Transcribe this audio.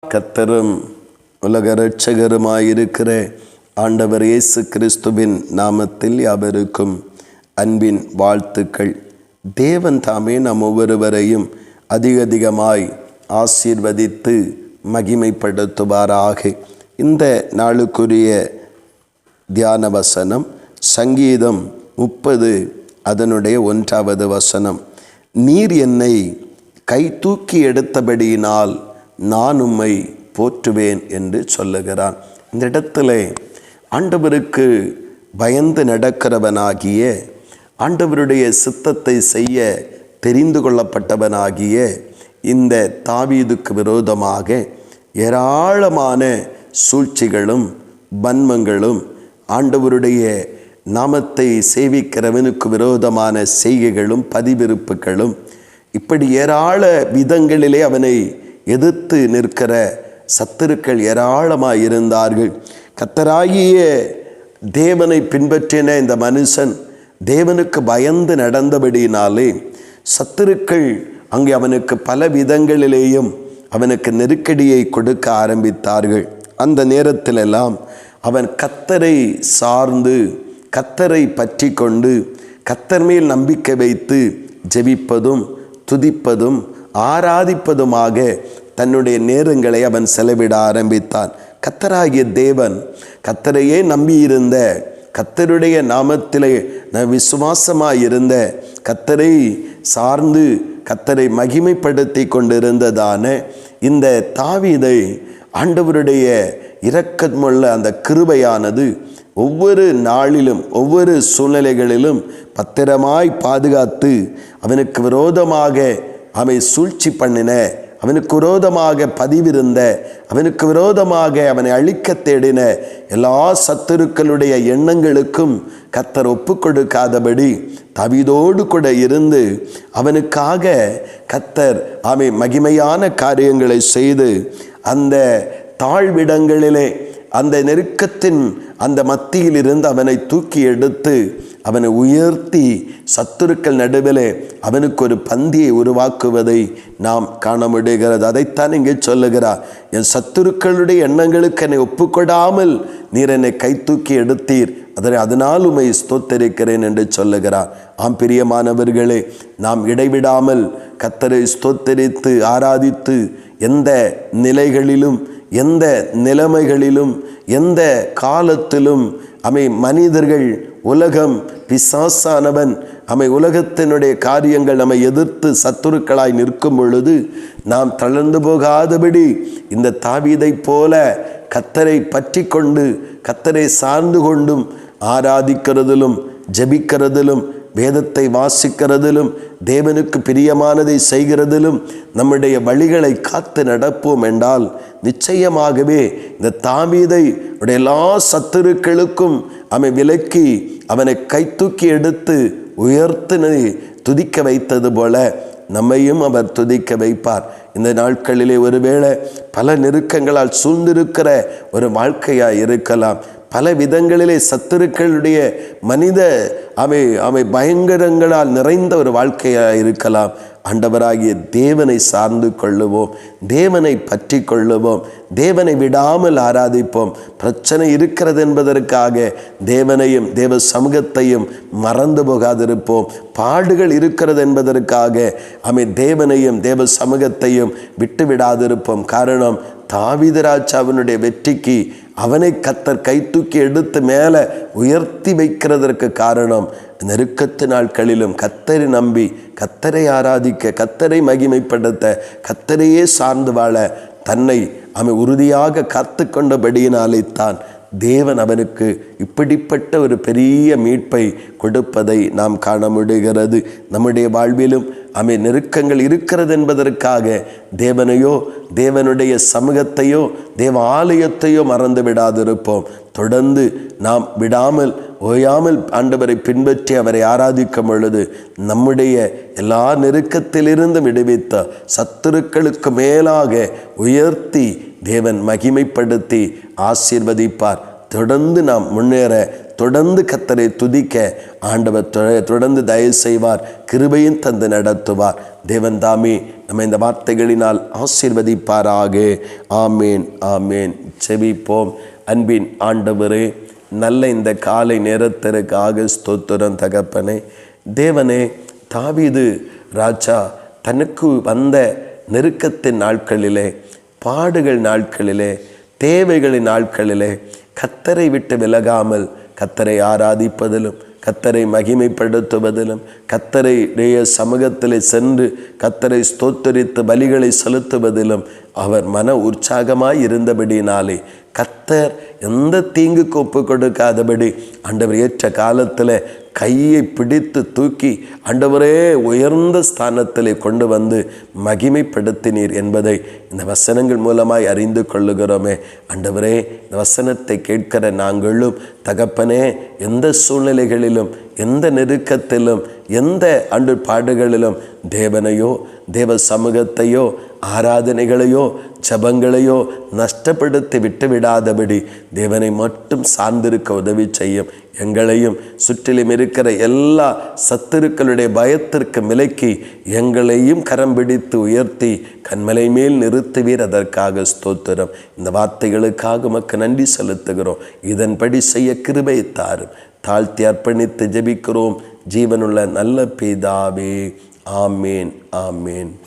கர்த்தரும் உலக இரட்சகருமாயிருக்கிற ஆண்டவர் இயேசு கிறிஸ்துவின் நாமத்தில் யாவருக்கும் அன்பின் வாழ்த்துக்கள். தேவன் தாமே நம் ஒவ்வொருவரையும் அதிகமாய் ஆசீர்வதித்து மகிமைப்படுத்துவாராக. இந்த நாளுக்குரிய தியான வசனம் சங்கீதம் 30 அதனுடைய 1வது வசனம். நீர் என்னை கை தூக்கி எடுத்தபடியினால் நான் உம்மை போற்றுவேன் என்று சொல்லுகிறான். இந்த இடத்துல ஆண்டவருக்கு பயந்து நடக்கிறவனாகிய, ஆண்டவருடைய சித்தத்தை செய்ய தெரிந்து கொள்ளப்பட்டவனாகிய இந்த தாவீதுக்கு விரோதமாக ஏராளமான சூழ்ச்சிகளும் வன்மங்களும், ஆண்டவருடைய நாமத்தை சேவிக்கிறவனுக்கு விரோதமான செய்கைகளும் பதிவிருப்புகளும், இப்படி ஏராள விதங்களிலே அவனை எதிர்த்து நிற்கிற சத்துருக்கள் ஏராளமாக இருந்தார்கள். கர்த்தராகிய தேவனை பின்பற்றின இந்த மனுஷன் தேவனுக்கு பயந்து நடந்தபடியினாலே சத்துருக்கள் அங்கே அவனுக்கு பல விதங்களிலேயும் அவனுக்கு நெருக்கடியை கொடுக்க ஆரம்பித்தார்கள். அந்த நேரத்திலெல்லாம் அவன் கர்த்தரை சார்ந்து, கர்த்தரை பற்றி கொண்டு, கர்த்தர் மேல் நம்பிக்கை வைத்து ஜெபிப்பதும் துதிப்பதும் ஆராதிப்பதுமாக தன்னுடைய நேரங்களை அவன் செலவிட ஆரம்பித்தான். கர்த்தராகிய தேவன், கர்த்தரையே நம்பியிருந்த, கர்த்தருடைய நாமத்திலே விசுவாசமாயிருந்த, கர்த்தரை சார்ந்து கர்த்தரை மகிமைப்படுத்தி கொண்டிருந்ததான இந்த தாவீதை ஆண்டவருடைய இரக்கமுள்ள அந்த கிருபையானது ஒவ்வொரு நாளிலும் ஒவ்வொரு சூழ்நிலைகளிலும் பத்திரமாய் பாதுகாத்து அவனுக்கு விரோதமாக அவனை சூழ்ச்சி பண்ணின, அவனுக்கு விரோதமாக பதிவிருந்த, அவனுக்கு விரோதமாக அவனை அழிக்க தேடின எல்லா சத்துருக்களுடைய எண்ணங்களுக்கும் கர்த்தர் ஒப்பு கொடுக்காதபடி தாவீதோடு கூட இருந்து அவனுக்காக கர்த்தர் அவன் மகிமையான காரியங்களை செய்து அந்த தாழ்விடங்களிலே அந்த நெருக்கத்தின் அந்த மத்தியில் இருந்து அவனை தூக்கி எடுத்து அவனை உயர்த்தி சத்துருக்கள் நடுவிலே அவனுக்கு ஒரு பந்தியை உருவாக்குவதை நாம் காண முடிகிறது. அதைத்தான் இங்கே சொல்லுகிறார். என் சத்துருக்களுடைய எண்ணங்களுக்கு என்னை ஒப்புக்கொடாமல் நீர் என்னை கை தூக்கி எடுத்தீர், அதனால் உம்மை ஸ்தோத்தரிக்கிறேன் என்று சொல்லுகிறார். ஆம் பிரியமானவர்களே, நாம் இடைவிடாமல் கர்த்தரை ஸ்தோத்தரித்து ஆராதித்து எந்த நிலைகளிலும், எந்த நிலைமைகளிலும், எந்த காலத்திலும் மனிதர்கள், உலகம், பிசாசானவன் உலகத்தினுடைய காரியங்கள் நம்மை எதிர்த்து சத்துருக்களாய் நிற்கும் பொழுது நாம் தளர்ந்து போகாதபடி இந்த தாவீதை போல கர்த்தரை பற்றி கொண்டு கர்த்தரை சார்ந்து கொண்டும் ஆராதிக்கிறதிலும் ஜெபிக்கிறதிலும் வேதத்தை வாசிக்கிறதிலும் தேவனுக்கு பிரியமானதை செய்கிறதிலும் நம்முடைய வழிகளை காத்து நடப்போம் என்றால் நிச்சயமாகவே இந்த தாவீதை எல்லா சத்துருக்களுக்கும் விலக்கி அவனை கை தூக்கி எடுத்து உயர்த்தினை துதிக்க வைத்தது போல நம்மையும் அவர் துதிக்க வைப்பார். இந்த நாட்களிலே ஒருவேளை பல நெருக்கங்களால் சூழ்ந்திருக்கிற ஒரு வாழ்க்கையாக இருக்கலாம். பல விதங்களிலே சத்துருக்களுடைய மனித பயங்கரங்களால் நிறைந்த ஒரு வாழ்க்கையாக இருக்கலாம். ஆண்டவராகிய தேவனை சார்ந்து கொள்ளுவோம், தேவனை பற்றி கொள்ளுவோம், தேவனை விடாமல் ஆராதிப்போம். பிரச்சனை இருக்கிறது என்பதற்காக தேவனையும் தேவ சமூகத்தையும் மறந்து போகாதிருப்போம். பாடுகள் இருக்கிறது என்பதற்காக தேவனையும் தேவ சமூகத்தையும் விட்டு விடாதிருப்போம். காரணம், தாவீது ராஜாவினுடைய வெற்றிக்கு அவனை கர்த்தர் கை தூக்கி எடுத்து மேலே உயர்த்தி வைக்கிறதற்கு காரணம், நெருக்கத்து நாட்களிலும் கர்த்தரை நம்பி கர்த்தரை ஆராதிக்க, கர்த்தரை மகிமைப்படுத்த, கர்த்தரையே சார்ந்து வாழ தன்னை உறுதியாக காத்து கொண்டபடியினாலே தான் தேவன் அவனுக்கு இப்படிப்பட்ட ஒரு பெரிய மீட்பை கொடுப்பதை நாம் காண முடிகிறது. நம்முடைய வாழ்விலும் நெருக்கங்கள் இருக்கிறது என்பதற்காக தேவனையோ தேவனுடைய சமூகத்தையோ தேவ ஆலயத்தையோ மறந்து விடாதிருப்போம். தொடர்ந்து நாம் விடாமல் ஓயாமல் ஆண்டவரை பின்பற்றி அவரை ஆராதிக்கும் பொழுது நம்முடைய எல்லா நெருக்கத்திலிருந்து விடுவித்த சத்துருக்களுக்கு மேலாக உயர்த்தி தேவன் மகிமைப்படுத்தி ஆசீர்வதிப்பார். தொடர்ந்து நாம் முன்னேற தொடர்ந்து கர்த்தரை துதிக்க ஆண்டவர் தொடர்ந்து தயவு செய்வார், கிருபையும் தந்து நடத்துவார். தேவன் தாமே நம்ம இந்த வார்த்தைகளினால் ஆசீர்வதிப்பாராக. ஆமேன், ஆமேன். செபிப்போம். அன்பின் ஆண்டவரே, நல்ல இந்த காலை நேரத்திற்காக ஸ்தோத்திரம் தகப்பனே. தேவனே, தாவீது ராஜா தனக்கு வந்த நெருக்கத்தின் நாட்களிலே, பாடுகள் நாட்களிலே, தேவைகளின் நாட்களிலே கர்த்தரை விட்டு விலகாமல் கர்த்தரை ஆராதிப்பதிலும், கர்த்தரை மகிமைப்படுத்துவதிலும், கர்த்தருடைய சமூகத்தில் சென்று கர்த்தரை ஸ்தோத்தரித்து பலிகளை செலுத்துவதிலும் அவர் மன உற்சாகமாய் இருந்தபடினாலே கர்த்தர் எந்த தீங்குக்கு ஒப்பு கொடுக்காதபடி ஆண்டவர் ஏற்ற காலத்தில் கையை பிடித்து தூக்கி ஆண்டவரே உயர்ந்த ஸ்தானத்திலே கொண்டு வந்து மகிமைப்படுத்தினீர் என்பதை இந்த வசனங்கள் மூலமாய் அறிந்து கொள்ளுகிறோமே. ஆண்டவரே, இந்த வசனத்தை கேட்கிற நாங்களும் தகப்பனே, எந்த சூழ்நிலைகளிலும், எந்த நெருக்கத்திலும், எந்த பாடுகளிலும் தேவனையோ தேவ சமூகத்தையோ ஆராதனைகளையோ ஜபங்களையோ நஷ்டப்படுத்தி விட்டுவிடாதபடி தேவனை மட்டும் சார்ந்திருக்க உதவி செய்யும். எங்களையும் சுற்றிலும் இருக்கிற எல்லா சத்துருக்களுடைய பயத்திற்கு விலக்கி எங்களையும் கரம் பிடித்து உயர்த்தி கண்மலை மேல் நிறுத்துவீர். அதற்காக ஸ்தோத்திரம். இந்த வார்த்தைகளுக்காக உமக்கு நன்றி செலுத்துகிறோம். இதன்படி செய்ய கிருபை தாரும். தாழ்த்தி அர்ப்பணித்து ஜெபிக்கிறோம் ஜீவனுள்ள நல்ல பிதாவே. ஆமேன், ஆமேன்.